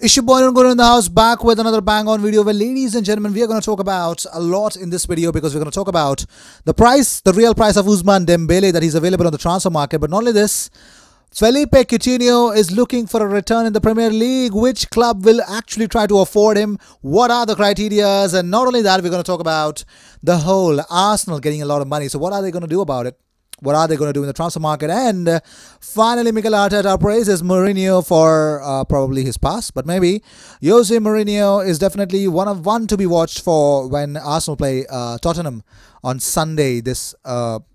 Issue Boy and Guru in the house, back with another bang on video where, ladies and gentlemen, we are going to talk about a lot in this video because we're going to talk about the real price of Ousmane Dembele that he's available on the transfer market. But not only this, Felipe Coutinho is looking for a return in the Premier League. Which club will actually try to afford him? What are the criterias? And not only that, we're going to talk about the whole Arsenal getting a lot of money. So what are they going to do about it? What are they going to do in the transfer market? And finally, Mikel Arteta praises Mourinho for probably his past, but maybe Jose Mourinho is definitely one to be watched for when Arsenal play Tottenham on Sunday, this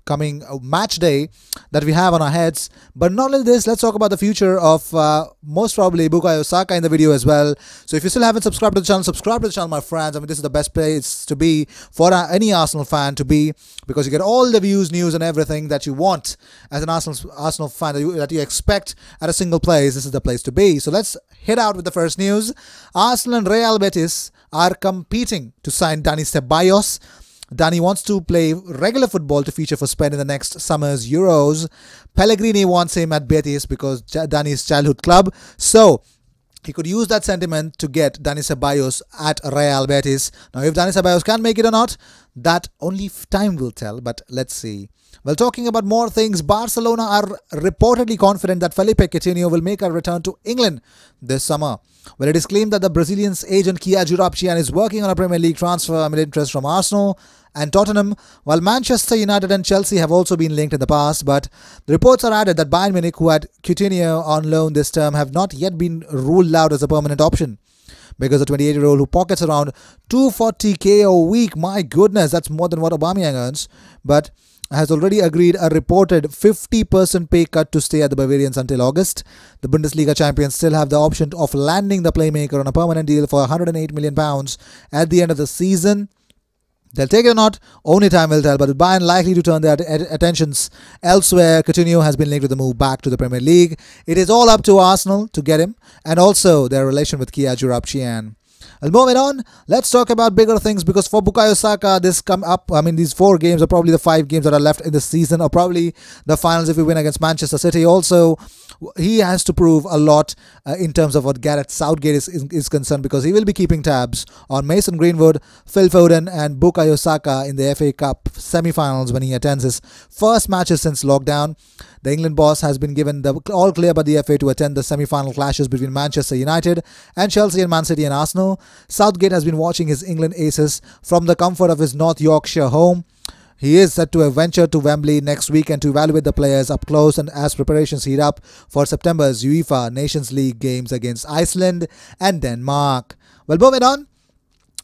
coming match day that we have on our heads. But not only this, let's talk about the future of most probably Bukayo Saka in the video as well. So if you still haven't subscribed to the channel, subscribe to the channel, my friends. I mean, this is the best place to be for any Arsenal fan to be, because you get all the views, news and everything that you want as an Arsenal fan that you expect at a single place. This is the place to be. So let's hit out with the first news. Arsenal and Real Betis are competing to sign Dani Ceballos. Dani wants to play regular football to feature for Spain in the next summer's Euros. Pellegrini wants him at Betis because Dani's childhood club. So he could use that sentiment to get Dani Ceballos at Real Betis. Now, if Dani Ceballos can make it or not, that only time will tell, but let's see. Well, talking about more things, Barcelona are reportedly confident that Felipe Coutinho will make a return to England this summer. Well, it is claimed that the Brazilian's agent Kia Joorabchian is working on a Premier League transfer amid interest from Arsenal and Tottenham, while Manchester United and Chelsea have also been linked in the past. But the reports are added that Bayern Munich, who had Coutinho on loan this term, have not yet been ruled out as a permanent option, because the 28-year-old who pockets around 240k a week, my goodness, that's more than what Aubameyang earns, but has already agreed a reported 50% pay cut to stay at the Bavarians until August. The Bundesliga champions still have the option of landing the playmaker on a permanent deal for £108 million at the end of the season. They'll take it or not, only time will tell, but with Bayern likely to turn their attentions elsewhere, Coutinho has been linked with the move back to the Premier League. It is all up to Arsenal to get him, and also their relation with Kia Joorabchian. Well, moving on, let's talk about bigger things, because for Bukayo Saka, these 4 games are probably the 5 games that are left in the season, or probably the finals if we win against Manchester City. Also, he has to prove a lot in terms of what Gareth Southgate is concerned, because he will be keeping tabs on Mason Greenwood, Phil Foden and Bukayo Saka in the FA Cup semi-finals when he attends his first matches since lockdown. The England boss has been given the all clear by the FA to attend the semi-final clashes between Manchester United and Chelsea and Man City and Arsenal. Southgate has been watching his England aces from the comfort of his North Yorkshire home. He is set to venture to Wembley next weekend to evaluate the players up close, and as preparations heat up for September's UEFA Nations League games against Iceland and Denmark. Well, moving on.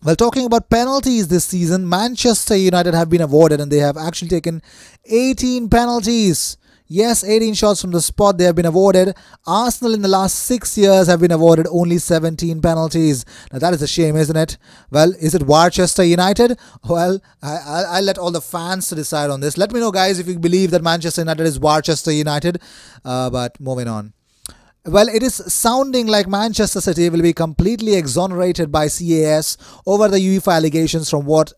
Well, talking about penalties this season, Manchester United have been awarded, and they have actually taken 18 penalties. Yes, 18 shots from the spot they have been awarded. Arsenal in the last 6 years have been awarded only 17 penalties. Now that is a shame, isn't it? Well, is it Manchester United? Well, I'll let all the fans to decide on this. Let me know, guys, if you believe that Manchester United is Manchester United. But moving on. Well, it is sounding like Manchester City will be completely exonerated by CAS over the UEFA allegations, from what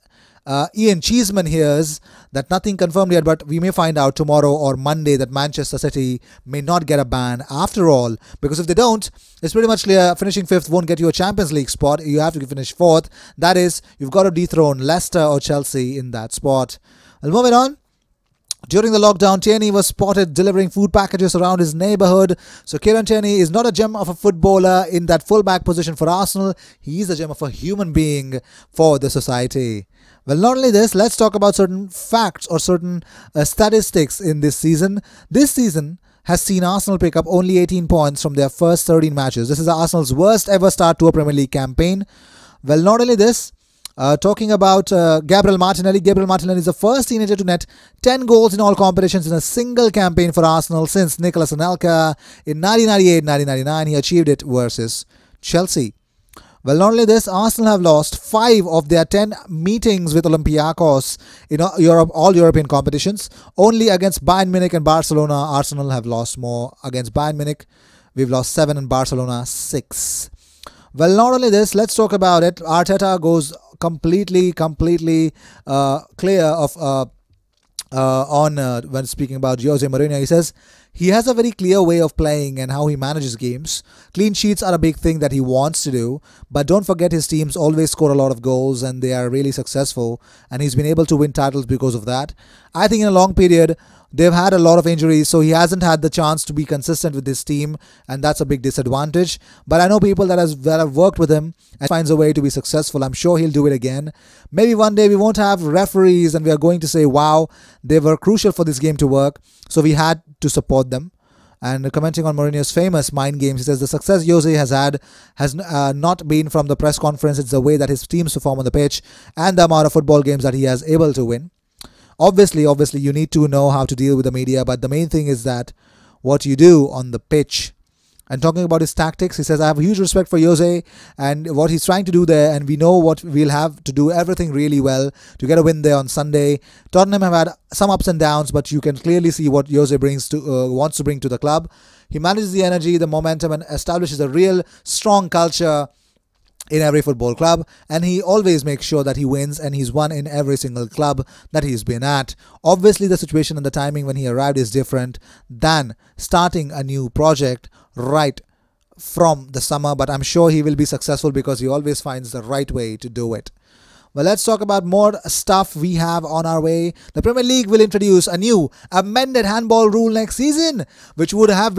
Ian Cheeseman hears. That nothing confirmed yet, but we may find out tomorrow or Monday that Manchester City may not get a ban after all, because if they don't, it's pretty much clear finishing 5th won't get you a Champions League spot. You have to finish 4th. That is, you've got to dethrone Leicester or Chelsea in that spot. Well, moving on. During the lockdown, Tierney was spotted delivering food packages around his neighbourhood. So Kieran Tierney is not a gem of a footballer in that fullback position for Arsenal. He is a gem of a human being for the society. Well, not only this, let's talk about certain facts or certain statistics in this season. This season has seen Arsenal pick up only 18 points from their first 13 matches. This is Arsenal's worst ever start to a Premier League campaign. Well, not only this, talking about Gabriel Martinelli. Gabriel Martinelli is the first teenager to net 10 goals in all competitions in a single campaign for Arsenal since Nicolas Anelka in 1998-1999. He achieved it versus Chelsea. Well, not only this, Arsenal have lost 5 of their 10 meetings with Olympiacos in all European competitions. Only against Bayern Munich and Barcelona, Arsenal have lost more. Against Bayern Munich, we've lost 7 and Barcelona 6. Well, not only this, let's talk about it. Arteta goes completely clear of when speaking about Jose Mourinho. He says, he has a very clear way of playing and how he manages games. Clean sheets are a big thing that he wants to do, but don't forget his teams always score a lot of goals and they are really successful, and he's been able to win titles because of that. I think in a long period, they've had a lot of injuries, so he hasn't had the chance to be consistent with this team, and that's a big disadvantage. But I know people that have worked with him and finds a way to be successful. I'm sure he'll do it again. Maybe one day we won't have referees and we are going to say, wow, they were crucial for this game to work, so we had to support them. And commenting on Mourinho's famous mind games, he says the success Jose has had has not been from the press conference, it's the way that his teams perform on the pitch and the amount of football games that he has able to win. Obviously, you need to know how to deal with the media, but the main thing is that what you do on the pitch. And talking about his tactics, he says, I have huge respect for Jose and what he's trying to do there, and we know what we'll have to do everything really well to get a win there on Sunday. Tottenham have had some ups and downs, but you can clearly see what Jose wants to bring to the club. He manages the energy, the momentum, and establishes a real strong culture in every football club, and he always makes sure that he wins, and he's won in every single club that he's been at. Obviously, the situation and the timing when he arrived is different than starting a new project right from the summer, but I'm sure he will be successful because he always finds the right way to do it. Well, let's talk about more stuff we have on our way. The Premier League will introduce a new amended handball rule next season, which would have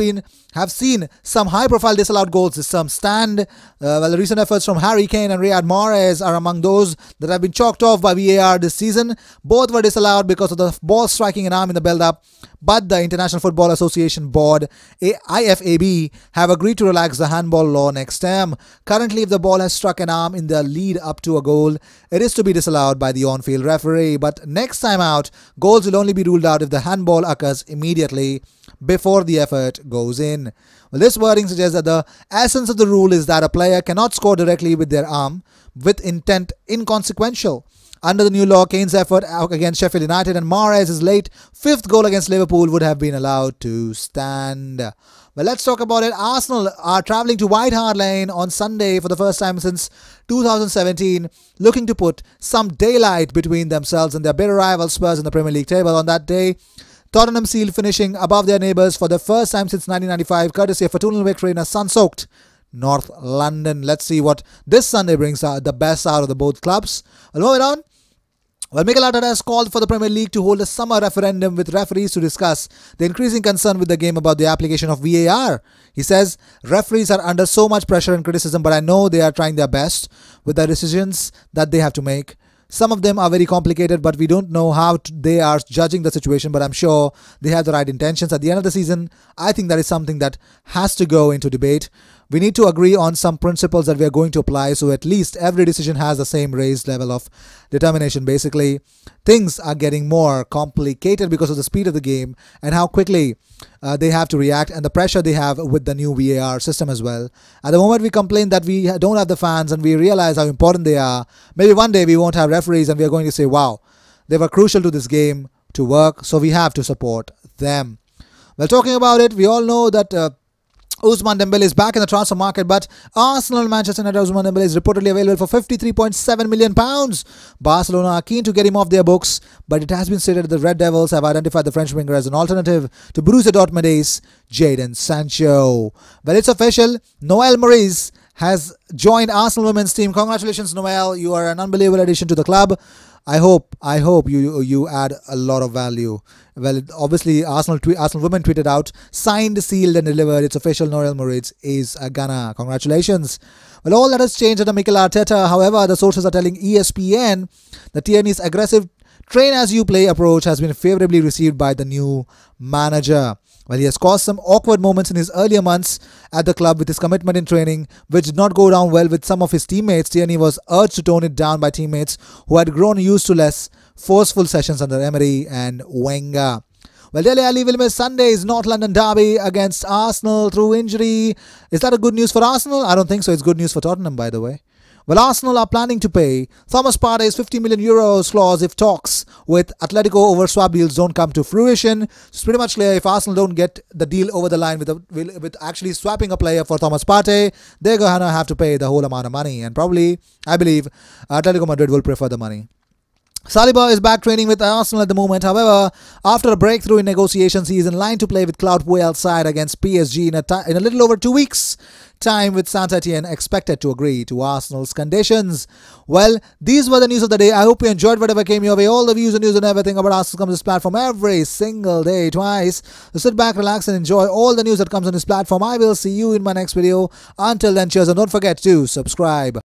seen some high-profile disallowed goals some stand. Well, the recent efforts from Harry Kane and Riyad Mahrez are among those that have been chalked off by VAR this season. Both were disallowed because of the ball striking an arm in the build-up, but the International Football Association Board, IFAB, have agreed to relax the handball law next term. Currently, if the ball has struck an arm in the lead up to a goal, it is to be disallowed by the on-field referee. But next time out, goals will only be ruled out if the handball occurs immediately before the effort goes in. Well, this wording suggests that the essence of the rule is that a player cannot score directly with their arm with intent inconsequential. Under the new law, Kane's effort against Sheffield United and Mahrez's late fifth goal against Liverpool would have been allowed to stand. Well, let's talk about it. Arsenal are travelling to White Hart Lane on Sunday for the first time since 2017, looking to put some daylight between themselves and their bitter rival Spurs in the Premier League table. On that day, Tottenham sealed finishing above their neighbours for the first time since 1995, courtesy of a 2-0 victory in a sun-soaked North London. Let's see what this Sunday brings the best out of the both clubs. Well, moving on. Well, Mikel Arteta has called for the Premier League to hold a summer referendum with referees to discuss the increasing concern with the game about the application of VAR. He says, referees are under so much pressure and criticism, but I know they are trying their best with the decisions that they have to make. Some of them are very complicated, but we don't know how they are judging the situation, but I'm sure they have the right intentions. At the end of the season, I think that is something that has to go into debate. We need to agree on some principles that we are going to apply, so at least every decision has the same raised level of determination. Basically, things are getting more complicated because of the speed of the game and how quickly they have to react and the pressure they have with the new VAR system as well. At the moment we complain that we don't have the fans and we realize how important they are, maybe one day we won't have referees and we are going to say, wow, they were crucial to this game to work, so we have to support them. Well, talking about it, we all know that Ousmane Dembele is back in the transfer market, but Arsenal and Manchester United Ousmane Dembele is reportedly available for £53.7 million. Barcelona are keen to get him off their books, but it has been stated that the Red Devils have identified the French winger as an alternative to Borussia Dortmund ace Jadon Sancho. Well, it's official. Noel Maurice has joined Arsenal women's team. Congratulations, Noel. You are an unbelievable addition to the club. I hope you add a lot of value. Well, obviously, Arsenal women tweeted out, signed, sealed and delivered. It's official, Noel Moritz is a Ghana. Congratulations. Well, all that has changed under Mikel Arteta. However, the sources are telling ESPN that Tierney's aggressive train-as-you-play approach has been favorably received by the new manager. Well, he has caused some awkward moments in his earlier months at the club with his commitment in training, which did not go down well with some of his teammates. Tierney was urged to tone it down by teammates who had grown used to less forceful sessions under Emery and Wenger. Well, Dele Alli will miss Sunday's North London derby against Arsenal through injury. Is that a good news for Arsenal? I don't think so. It's good news for Tottenham, by the way. Well, Arsenal are planning to pay Thomas Partey's €50 million clause if talks with Atletico over swap deals don't come to fruition. It's pretty much clear if Arsenal don't get the deal over the line with actually swapping a player for Thomas Partey, they're going to have to pay the whole amount of money. And probably, I believe, Atletico Madrid will prefer the money. Saliba is back training with Arsenal at the moment. However, after a breakthrough in negotiations, he is in line to play with Claude Puel's side against PSG in a little over 2 weeks' time, with Saint-Etienne expected to agree to Arsenal's conditions. Well, these were the news of the day. I hope you enjoyed whatever came your way. All the views and news and everything about Arsenal comes to this platform every single day, twice. So sit back, relax, and enjoy all the news that comes on this platform. I will see you in my next video. Until then, cheers, and don't forget to subscribe.